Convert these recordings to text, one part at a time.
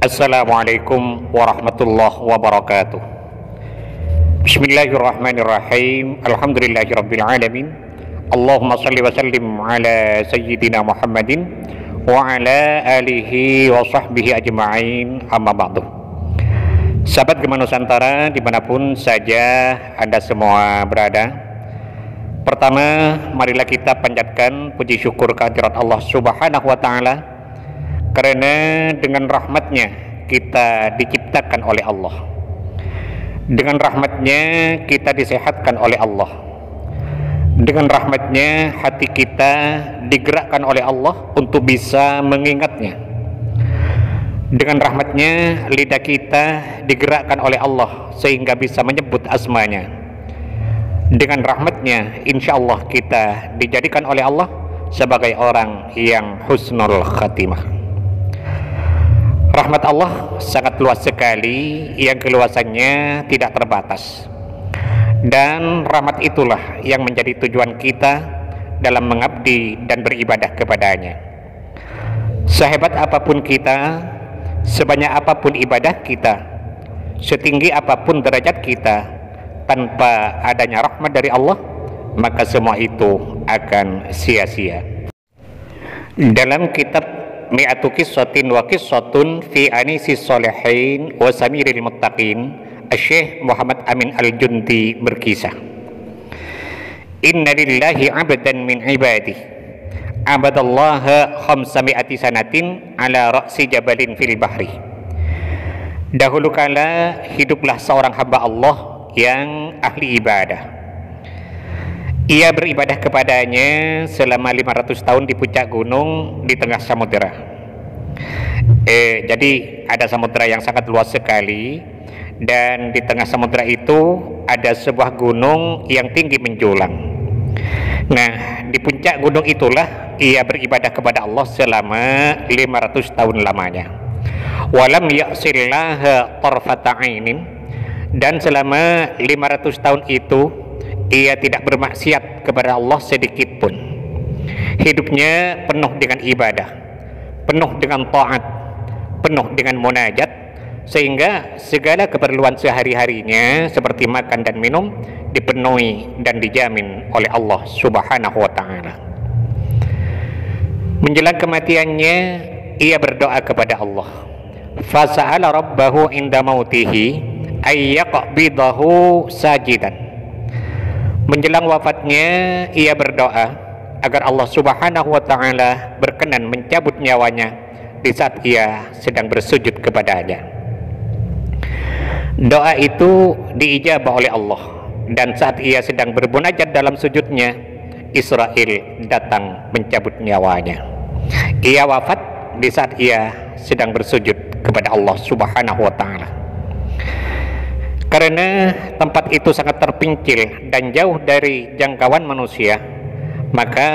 Assalamualaikum warahmatullahi wabarakatuh. Bismillahirrahmanirrahim. Alhamdulillahirabbil alamin. Allahumma shalli wa sallim ala sayyidina Muhammadin wa ala alihi wa sahbihi ajma'in. Amma ba'du. Sahabat Gema Nusantara dimanapun saja Anda semua berada, pertama marilah kita panjatkan puji syukur kehadirat Allah Subhanahu wa ta'ala, karena dengan rahmatnya kita diciptakan oleh Allah, dengan rahmatnya kita disehatkan oleh Allah, dengan rahmatnya hati kita digerakkan oleh Allah untuk bisa mengingatnya, dengan rahmatnya lidah kita digerakkan oleh Allah sehingga bisa menyebut asmanya, dengan rahmatnya insya Allah kita dijadikan oleh Allah sebagai orang yang husnul khatimah. Rahmat Allah sangat luas sekali, yang keluasannya tidak terbatas, dan rahmat itulah yang menjadi tujuan kita dalam mengabdi dan beribadah kepadanya. Sehebat apapun kita, sebanyak apapun ibadah kita, setinggi apapun derajat kita, tanpa adanya rahmat dari Allah, maka semua itu akan sia-sia. Dalam kitab Mi'atu Qissatin wa Qissatun fi Anisis Sholihin wa Samiril Muttaqin, Syekh Muhammad Amin Al-Jundi berkisah, Inna lillahi abdan min ibadih abadallaha khamsami'ati sanatin ala ra'si jabalin fil bahri. Dahulu kala hiduplah seorang hamba Allah yang ahli ibadah. Ia beribadah kepadanya selama 500 tahun di puncak gunung di tengah samudera. Jadi ada samudera yang sangat luas sekali, dan di tengah samudera itu ada sebuah gunung yang tinggi menjulang. Nah, di puncak gunung itulah ia beribadah kepada Allah selama 500 tahun lamanya. Walam ya'sillaha tarfata 'ainin, dan selama 500 tahun itu ia tidak bermaksiat kepada Allah sedikit pun. Hidupnya penuh dengan ibadah, penuh dengan taat, penuh dengan munajat, sehingga segala keperluan sehari-harinya seperti makan dan minum dipenuhi dan dijamin oleh Allah Subhanahu wa ta'ala. Menjelang kematiannya ia berdoa kepada Allah. Fasa'ala rabbahu inda mautihi ayyaqbidahu sajidan. Menjelang wafatnya ia berdoa agar Allah Subhanahu wa ta'ala berkenan mencabut nyawanya di saat ia sedang bersujud kepadanya. Doa itu diijabah oleh Allah, dan saat ia sedang bermunajat dalam sujudnya, Israel datang mencabut nyawanya. Ia wafat di saat ia sedang bersujud kepada Allah Subhanahu wa ta'ala. Karena tempat itu sangat terpencil dan jauh dari jangkauan manusia, maka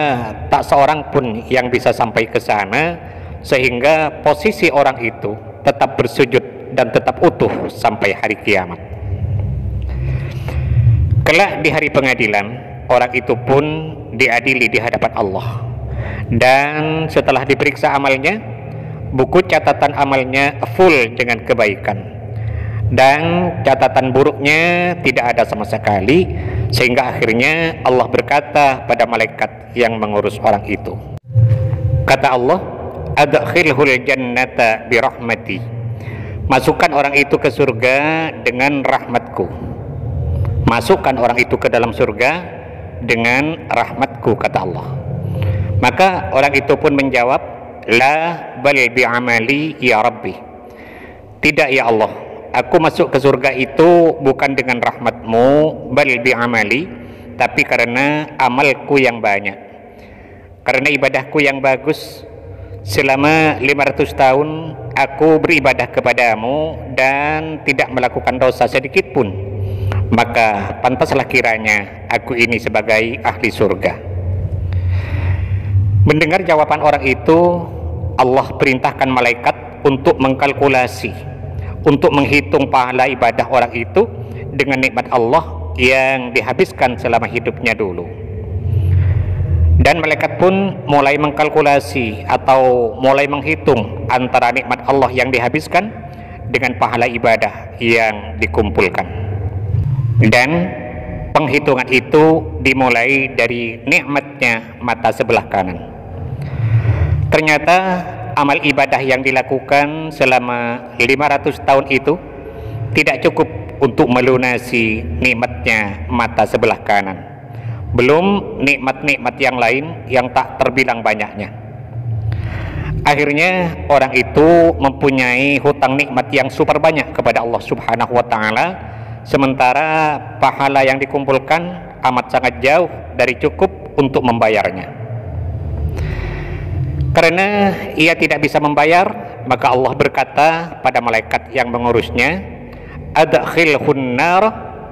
tak seorang pun yang bisa sampai ke sana, sehingga posisi orang itu tetap bersujud dan tetap utuh sampai hari kiamat. Kelak di hari pengadilan, orang itu pun diadili di hadapan Allah, dan setelah diperiksa amalnya, buku catatan amalnya full dengan kebaikan, dan catatan buruknya tidak ada sama sekali, sehingga akhirnya Allah berkata pada malaikat yang mengurus orang itu, kata Allah, adkhilhul jannata birahmati, masukkan orang itu ke surga dengan rahmatku, masukkan orang itu ke dalam surga dengan rahmatku, kata Allah. Maka orang itu pun menjawab, la bal bi'amali ya Rabbi, tidak ya Allah, aku masuk ke surga itu bukan dengan rahmatmu, bal bi'amali, tapi karena amalku yang banyak, karena ibadahku yang bagus. Selama 500 tahun aku beribadah kepadamu dan tidak melakukan dosa sedikit pun, maka pantaslah kiranya aku ini sebagai ahli surga. Mendengar jawaban orang itu, Allah perintahkan malaikat untuk mengkalkulasi, untuk menghitung pahala ibadah orang itu dengan nikmat Allah yang dihabiskan selama hidupnya dulu. Dan malaikat pun mulai mengkalkulasi atau mulai menghitung antara nikmat Allah yang dihabiskan dengan pahala ibadah yang dikumpulkan. Dan penghitungan itu dimulai dari nikmatnya mata sebelah kanan. Ternyata amal ibadah yang dilakukan selama 500 tahun itu tidak cukup untuk melunasi nikmatnya mata sebelah kanan, belum nikmat-nikmat yang lain yang tak terbilang banyaknya. Akhirnya orang itu mempunyai hutang nikmat yang super banyak kepada Allah Subhanahu wa Ta'ala, sementara pahala yang dikumpulkan amat sangat jauh dari cukup untuk membayarnya. Karena ia tidak bisa membayar, maka Allah berkata pada malaikat yang mengurusnya, adkhilhun nar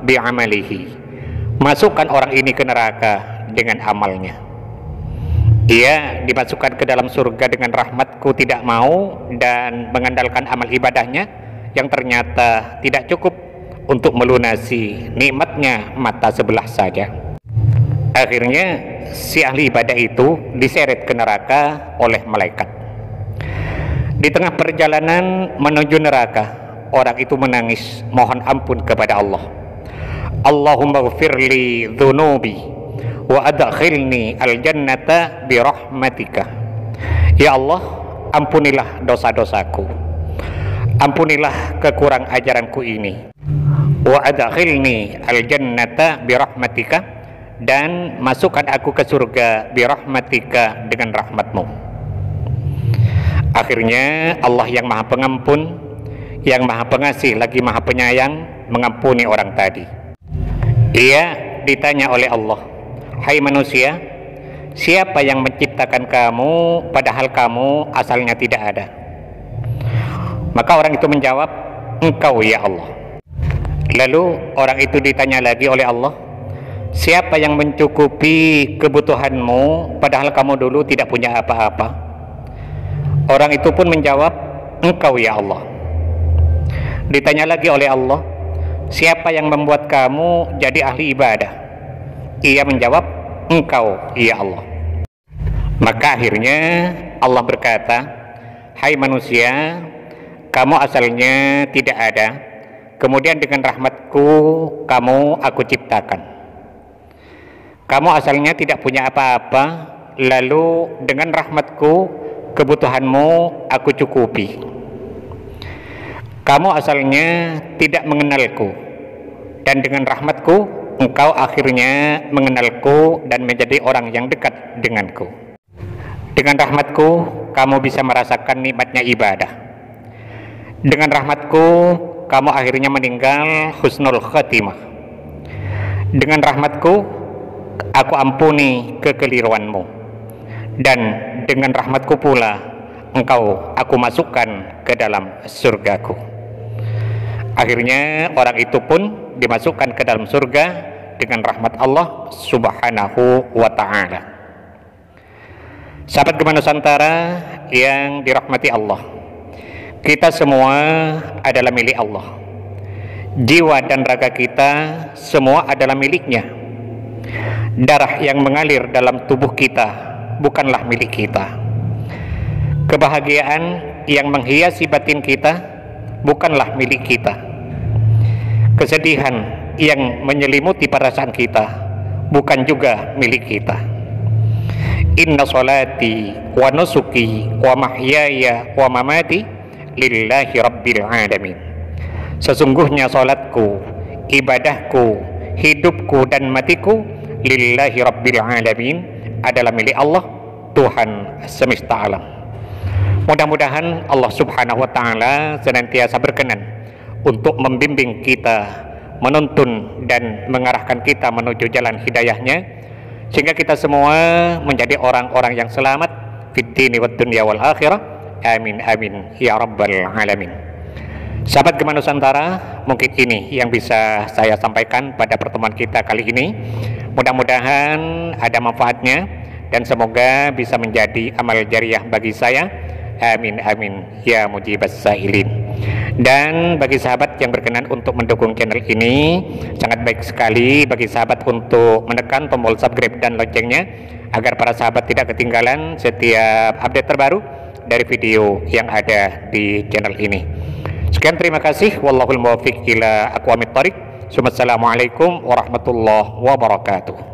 bi'amalihi, masukkan orang ini ke neraka dengan amalnya. Ia dimasukkan ke dalam surga dengan rahmatku tidak mau dan mengandalkan amal ibadahnya yang ternyata tidak cukup untuk melunasi nikmatnya mata sebelah saja. Akhirnya si ahli ibadah itu diseret ke neraka oleh malaikat. Di tengah perjalanan menuju neraka, orang itu menangis mohon ampun kepada Allah. Allahumma ghfirli dhunubi wa adkhilni aljannata birahmatika. Ya Allah, ampunilah dosa-dosaku, ampunilah kekurang ajaranku ini, wa adkhilni aljannata birahmatika, dan masukkan aku ke surga birahmatika dengan rahmatmu. Akhirnya Allah yang maha pengampun, yang maha pengasih lagi maha penyayang mengampuni orang tadi. Ia ditanya oleh Allah, hai manusia, siapa yang menciptakan kamu padahal kamu asalnya tidak ada? Maka orang itu menjawab, engkau ya Allah. Lalu orang itu ditanya lagi oleh Allah, siapa yang mencukupi kebutuhanmu padahal kamu dulu tidak punya apa-apa? Orang itu pun menjawab, engkau ya Allah. Ditanya lagi oleh Allah, siapa yang membuat kamu jadi ahli ibadah? Ia menjawab, engkau ya Allah. Maka akhirnya Allah berkata, hai manusia, kamu asalnya tidak ada, kemudian dengan rahmatku kamu aku ciptakan. Kamu asalnya tidak punya apa-apa, lalu dengan rahmatku kebutuhanmu aku cukupi. Kamu asalnya tidak mengenalku, dan dengan rahmatku engkau akhirnya mengenalku dan menjadi orang yang dekat denganku. Dengan rahmatku kamu bisa merasakan nikmatnya ibadah. Dengan rahmatku kamu akhirnya meninggal husnul khatimah. Dengan rahmatku aku ampuni kekeliruanmu, dan dengan rahmatku pula engkau aku masukkan ke dalam surgaku. Akhirnya orang itu pun dimasukkan ke dalam surga dengan rahmat Allah Subhanahu wa Ta'ala. Sahabat Gema Nusantara yang dirahmati Allah, kita semua adalah milik Allah. Jiwa dan raga kita semua adalah miliknya. Darah yang mengalir dalam tubuh kita bukanlah milik kita. Kebahagiaan yang menghiasi batin kita bukanlah milik kita. Kesedihan yang menyelimuti perasaan kita bukan juga milik kita. Inna salati wa nusuki wa mahyaya wa mamati lillahi rabbil alamin. Sesungguhnya salatku, ibadahku, hidupku dan matiku lillahi rabbil alamin, adalah milik Allah, Tuhan semesta alam. Mudah-mudahan Allah Subhanahu wa Ta'ala senantiasa berkenan untuk membimbing kita, menuntun dan mengarahkan kita menuju jalan hidayahnya, sehingga kita semua menjadi orang-orang yang selamat fid dini wad dunya wal akhirah. Amin amin ya rabbal alamin. Sahabat Gema Nusantara, mungkin ini yang bisa saya sampaikan pada pertemuan kita kali ini. Mudah-mudahan ada manfaatnya dan semoga bisa menjadi amal jariah bagi saya. Amin amin ya mujibas sailin. Dan bagi sahabat yang berkenan untuk mendukung channel ini, sangat baik sekali bagi sahabat untuk menekan tombol subscribe dan loncengnya agar para sahabat tidak ketinggalan setiap update terbaru dari video yang ada di channel ini. Sekian, terima kasih. Wallahul muwaffiq ila aqwamit thoriq. Assalamualaikum warahmatullahi wabarakatuh.